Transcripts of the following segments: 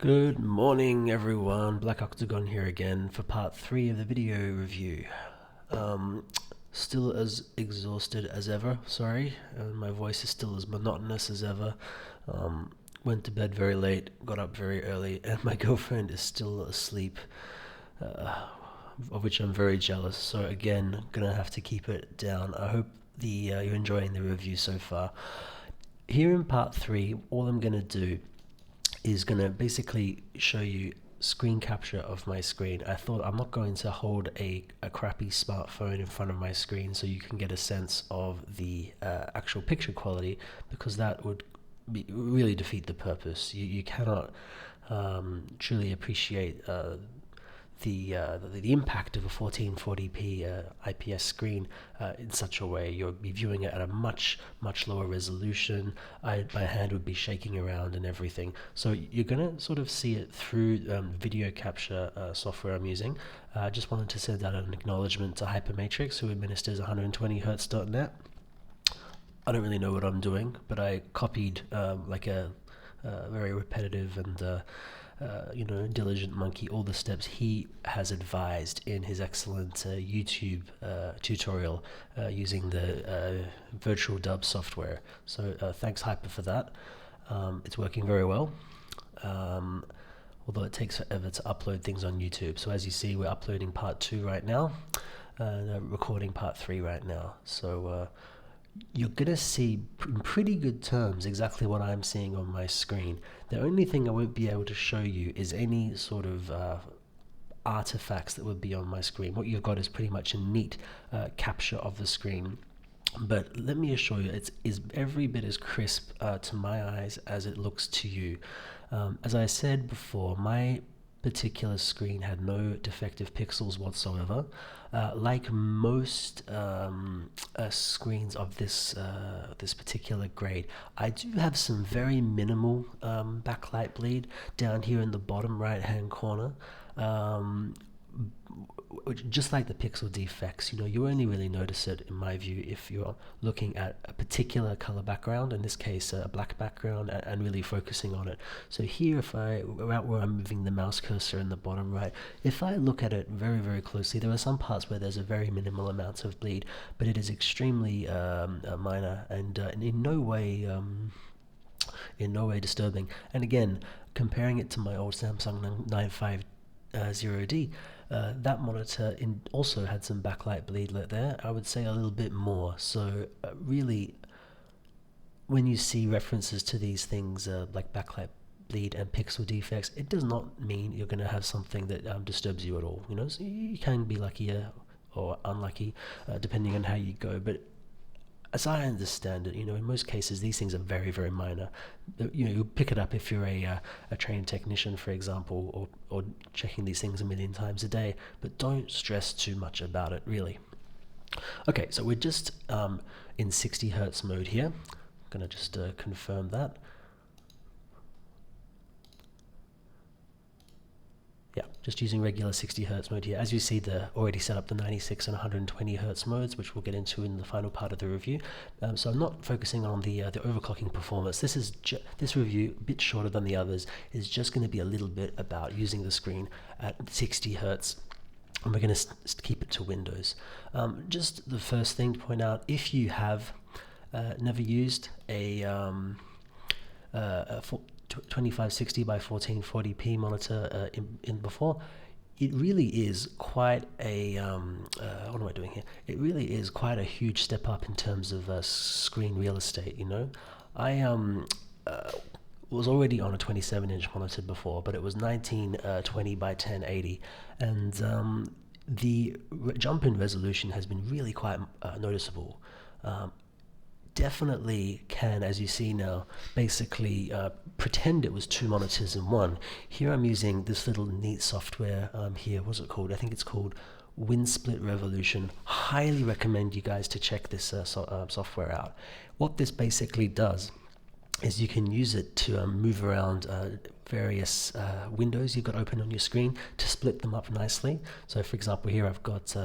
Good morning everyone, Black Octagon here again for part 3 of the video review. Still as exhausted as ever, sorry, my voice is still as monotonous as ever. Went to bed very late, got up very early, and my girlfriend is still asleep, of which I'm very jealous, so again, gonna have to keep it down. I hope you're enjoying the review so far. Here in part 3, all I'm gonna do is going to basically show you screen capture of my screen. I thought I'm not going to hold a crappy smartphone in front of my screen so you can get a sense of the actual picture quality, because that would really defeat the purpose. You cannot truly appreciate the impact of a 1440p IPS screen in such a way. You'll be viewing it at a much lower resolution. My hand would be shaking around and everything. So you're gonna sort of see it through video capture software I'm using. I just wanted to send out an acknowledgement to Hypermatrix, who administers 120Hz.net. I don't really know what I'm doing, but I copied like a very repetitive and diligent monkey, all the steps he has advised in his excellent YouTube tutorial using the virtual dub software. So thanks Hyper for that. It's working very well, although it takes forever to upload things on YouTube. So as you see, we're uploading part 2 right now, recording part 3 right now. So you're gonna see in pretty good terms exactly what I'm seeing on my screen. The only thing I won't be able to show you is any sort of artifacts that would be on my screen. What you've got is pretty much a neat capture of the screen, but let me assure you it is every bit as crisp to my eyes as it looks to you. As I said before, my particular screen had no defective pixels whatsoever. Like most screens of this particular grade, I do have some very minimal backlight bleed down here in the bottom right hand corner. Just like the pixel defects, you only really notice it, in my view, if you're looking at a particular color background, in this case a black background, and really focusing on it. So here, if around where I'm moving the mouse cursor in the bottom right, if I look at it very closely, there are some parts where there's a very minimal amount of bleed, but it is extremely minor and in no way disturbing. And again, comparing it to my old Samsung 950D, that monitor also had some backlight bleed there. I would say a little bit more. So really, when you see references to these things like backlight bleed and pixel defects, it does not mean you're going to have something that disturbs you at all. So you can be lucky or unlucky depending on how you go, but as I understand it, in most cases these things are very minor. You pick it up if you're a trained technician, for example, or checking these things a million times a day, but don't stress too much about it, really. Okay, so we're just in 60 Hz mode here. I'm gonna just confirm that. Yeah, just using regular 60 Hz mode here. As you see, they're already set up the 96 and 120 Hz modes, which we'll get into in the final part of the review. So I'm not focusing on the overclocking performance. This review, a bit shorter than the others, is just going to be a little bit about using the screen at 60 Hz. And we're going to keep it to Windows. Just the first thing to point out, if you have never used a 2560 by 1440p monitor in before, it really is quite a what am I doing here? It really is quite a huge step up in terms of screen real estate. I was already on a 27-inch monitor before, but it was 1920 by 1080, and the jump in resolution has been really quite noticeable. Definitely can, as you see now, basically pretend it was 2 monitors in one. Here I'm using this little neat software here. What's it called? I think it's called WinSplit Revolution. Highly recommend you guys to check this software out. What this basically does is you can use it to move around various windows you've got open on your screen to split them up nicely. So for example, here I've got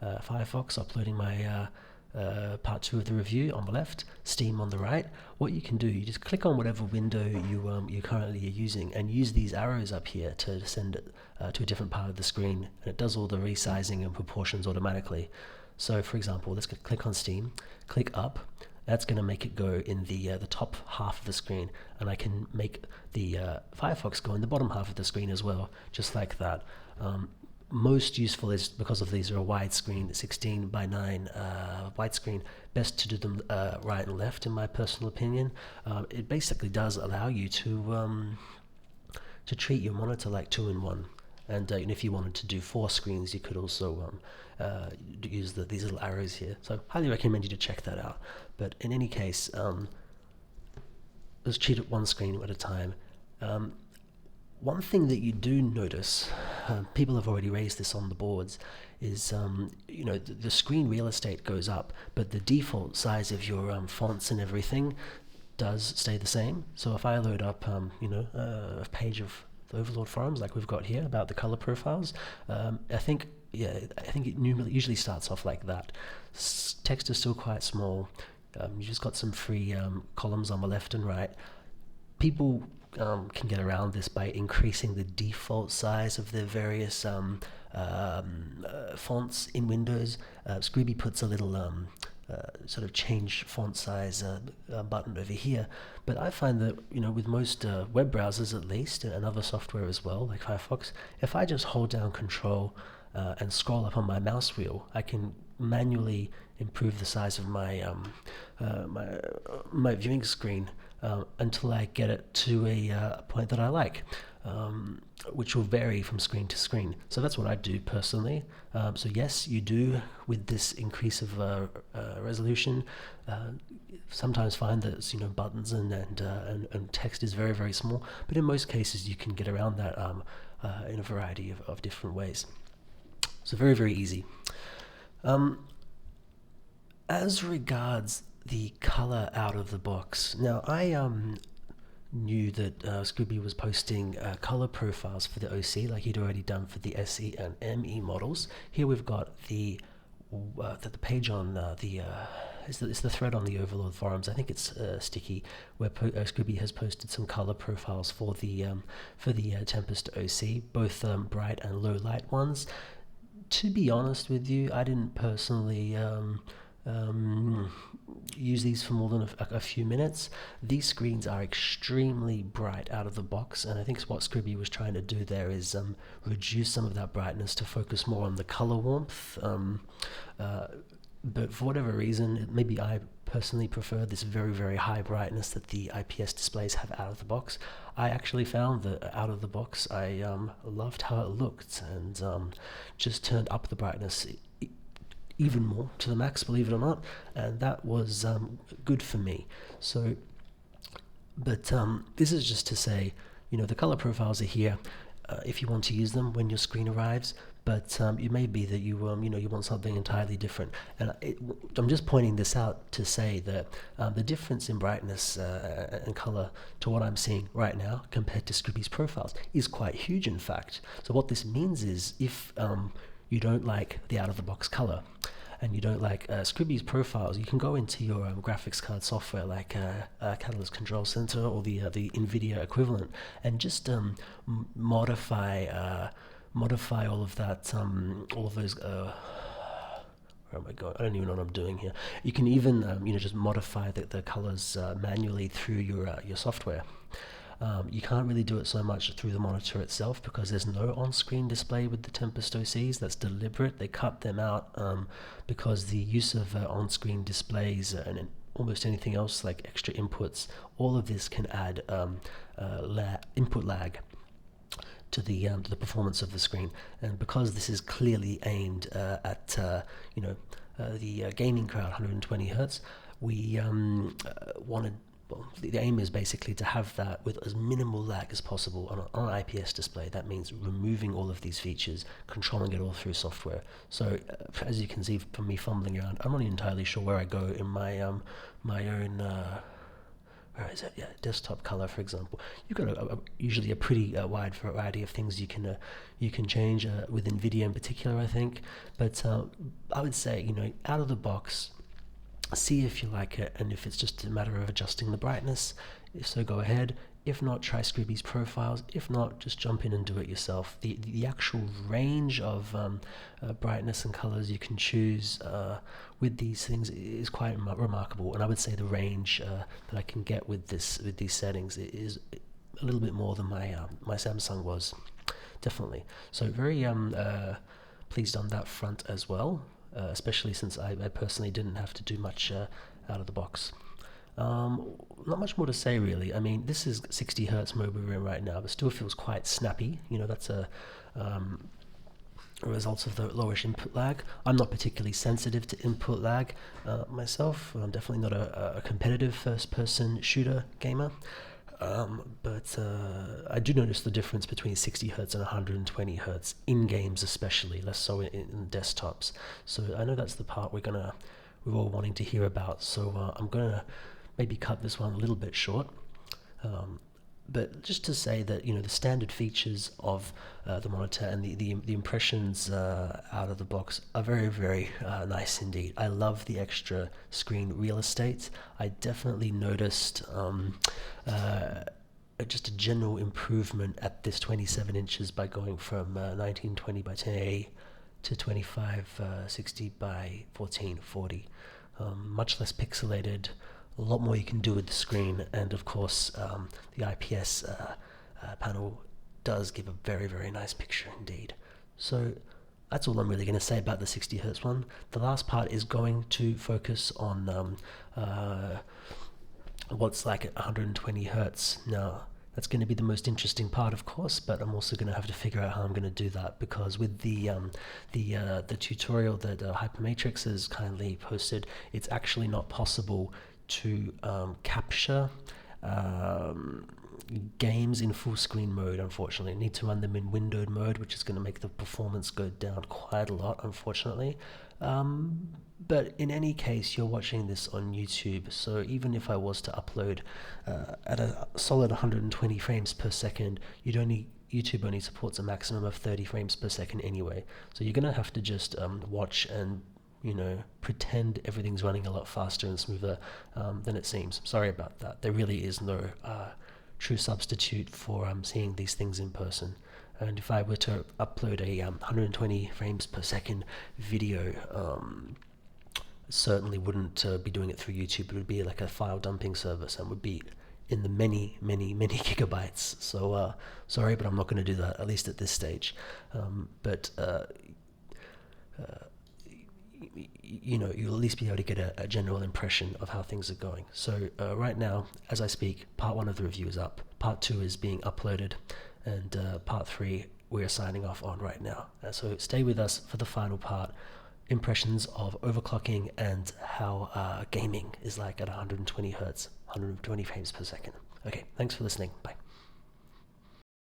Firefox uploading my part 2 of the review on the left, Steam on the right. What you can do, you just click on whatever window you currently are using and use these arrows up here to send it to a different part of the screen, and it does all the resizing and proportions automatically. So for example, let's click on Steam, click up. That's going to make it go in the top half of the screen, and I can make the Firefox go in the bottom half of the screen as well, just like that. Most useful is because of these are a widescreen, 16 by 9 widescreen. Best to do them right and left, in my personal opinion. It basically does allow you to treat your monitor like 2-in-1. And if you wanted to do 4 screens, you could also use these little arrows here. So highly recommend you to check that out. But in any case, let's treat it one screen at a time. One thing that you do notice, people have already raised this on the boards, is the screen real estate goes up, but the default size of your fonts and everything does stay the same. So if I load up a page of the Overlord Forums like we've got here about the color profiles, I think it usually starts off like that. Text is still quite small. You just got some free columns on the left and right. People can get around this by increasing the default size of the various fonts in Windows. Scooby puts a little sort of change font size button over here, but I find that with most web browsers at least, and other software as well like Firefox, if I just hold down Control and scroll up on my mouse wheel, I can manually improve the size of my my viewing screen until I get it to a point that I like, which will vary from screen to screen. So that's what I do personally. So yes, you do, with this increase of resolution, sometimes find that buttons and text is very, very small, but in most cases you can get around that in a variety of different ways. So very, very easy. As regards the color out of the box, now I knew that Scooby was posting color profiles for the OC like he'd already done for the SE and ME models. Here we've got the page on it's the thread on the Overlord Forums. I think it's sticky, where Scooby has posted some color profiles for the Tempest OC, both bright and low light ones. To be honest with you, I didn't personally use these for more than a few minutes. These screens are extremely bright out of the box, and I think what Scooby was trying to do there is reduce some of that brightness to focus more on the color warmth. But for whatever reason, maybe I personally prefer this very, very high brightness that the IPS displays have out of the box. I actually found that out of the box I loved how it looked, and just turned up the brightness even more to the max, believe it or not, and that was good for me. So, but this is just to say, the color profiles are here if you want to use them when your screen arrives. But it may be that you want something entirely different, and I'm just pointing this out to say that the difference in brightness and color to what I'm seeing right now compared to Scooby's profiles is quite huge, in fact. So what this means is, if you don't like the out-of-the-box color and you don't like Scooby's profiles, you can go into your graphics card software like Catalyst Control Center or the NVIDIA equivalent, and just modify all of that, all of those. Where am I going? I don't even know what I'm doing here. You can even just modify the colors manually through your software. You can't really do it so much through the monitor itself because there's no on-screen display with the Tempest OCs. That's deliberate. They cut them out because the use of on-screen displays and almost anything else like extra inputs, all of this can add input lag to the performance of the screen. And because this is clearly aimed at the gaming crowd, 120 hertz, we wanted. Well, the aim is basically to have that with as minimal lag as possible on an IPS display. That means removing all of these features, controlling it all through software. So as you can see from me fumbling around, I'm not entirely sure where I go in my my own where is it? Yeah, desktop color, for example. You've got usually a pretty wide variety of things you can change with NVIDIA in particular, I think. But I would say, out of the box, see if you like it, and if it's just a matter of adjusting the brightness. If so, go ahead. If not, try Scribby's profiles. If not, just jump in and do it yourself. The actual range of brightness and colors you can choose with these things is quite remarkable, and I would say the range that I can get with these settings is a little bit more than my Samsung was, definitely. So very pleased on that front as well, especially since I personally didn't have to do much out of the box. Not much more to say really. I mean, this is 60 hertz mode we're in right now, but still feels quite snappy. You know, that's a result of the lowish input lag. I'm not particularly sensitive to input lag myself. I'm definitely not a competitive first-person shooter gamer. But I do notice the difference between 60 hertz and 120 hertz in games, especially less so in desktops. So I know that's the part we're all wanting to hear about. So I'm gonna maybe cut this one a little bit short. But just to say that, you know, the standard features of the monitor and the impressions out of the box are very, very nice indeed. I love the extra screen real estate. I definitely noticed just a general improvement at this 27 inches by going from 1920 by 1080 to 2560 by 1440. Much less pixelated, a lot more you can do with the screen, and of course the IPS panel does give a very, very nice picture indeed. So that's all I'm really going to say about the 60 hertz one. The last part is going to focus on what's like at 120 hertz. Now that's going to be the most interesting part, of course, but I'm also going to have to figure out how I'm going to do that, because with the tutorial that Hypermatrix has kindly posted, it's actually not possible to capture games in full screen mode, unfortunately. I need to run them in windowed mode, which is going to make the performance go down quite a lot, unfortunately. But in any case, you're watching this on YouTube, so even if I was to upload at a solid 120 frames per second, YouTube only supports a maximum of 30 frames per second anyway. So you're going to have to just watch and, you know, pretend everything's running a lot faster and smoother than it seems. Sorry about that. There really is no true substitute for seeing these things in person. And if I were to upload a 120 frames per second video, certainly wouldn't be doing it through YouTube. It would be like a file dumping service and would be in the many gigabytes. So sorry, but I'm not going to do that, at least at this stage. You know, you'll at least be able to get a general impression of how things are going. So right now, as I speak, part 1 of the review is up, part 2 is being uploaded, and part 3 we're signing off on right now. So stay with us for the final part, impressions of overclocking and how gaming is like at 120 hertz, 120 frames per second. Okay, thanks for listening. Bye.